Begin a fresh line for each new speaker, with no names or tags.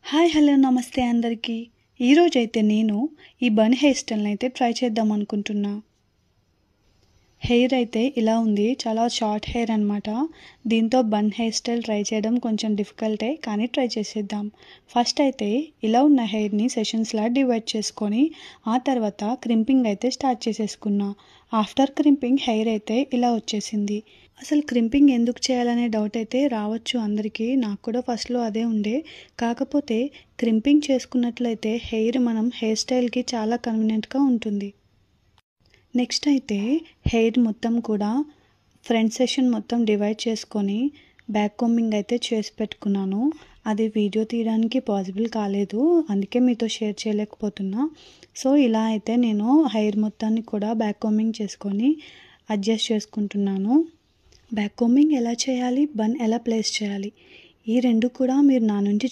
Hi hello నమస్తే అందరికీ. ఈరోజైతే నేను ఈ బన్ హెయిర్ స్టైల్ని అయితే ట్రై చేద్దాం అనుకుంటున్నా. హెయిర్ అయితే ఇలా ఉంది, చాలా షార్ట్ హెయిర్ అనమాట. దీంతో బన్ హెయిర్ స్టైల్ ట్రై చేయడం కొంచెం డిఫికల్టే, కానీ ట్రై చేసేద్దాం. ఫస్ట్ అయితే ఇలా ఉన్న హెయిర్ని సెషన్స్లా డివైడ్ చేసుకొని ఆ తర్వాత క్రింపింగ్ అయితే స్టార్ట్ చేసేసుకున్నా. ఆఫ్టర్ క్రింపింగ్ హెయిర్ అయితే ఇలా వచ్చేసింది. అసలు క్రింపింగ్ ఎందుకు చేయాలనే డౌట్ అయితే రావచ్చు అందరికీ. నాకు కూడా ఫస్ట్లో అదే ఉండే. కాకపోతే క్రింపింగ్ చేసుకున్నట్లయితే మనం హెయిర్ స్టైల్కి చాలా కన్వీనియంట్గా ఉంటుంది. నెక్స్ట్ అయితే హెయిర్ మొత్తం కూడా ఫ్రంట్ సెషన్ మొత్తం డివైడ్ చేసుకొని బ్యాక్ కోంబింగ్ అయితే చేసి పెట్టుకున్నాను. అది వీడియో తీయడానికి పాసిబుల్ కాలేదు, అందుకే మీతో షేర్ చేయలేకపోతున్నా. సో ఇలా అయితే నేను హెయిర్ మొత్తాన్ని కూడా బ్యాక్ కోంబింగ్ చేసుకొని అడ్జస్ట్ చేసుకుంటున్నాను. బ్యాక్ కోంబింగ్ ఎలా చేయాలి, బన్ ఎలా ప్లేస్ చేయాలి, ఈ రెండు కూడా మీరు నా నుంచి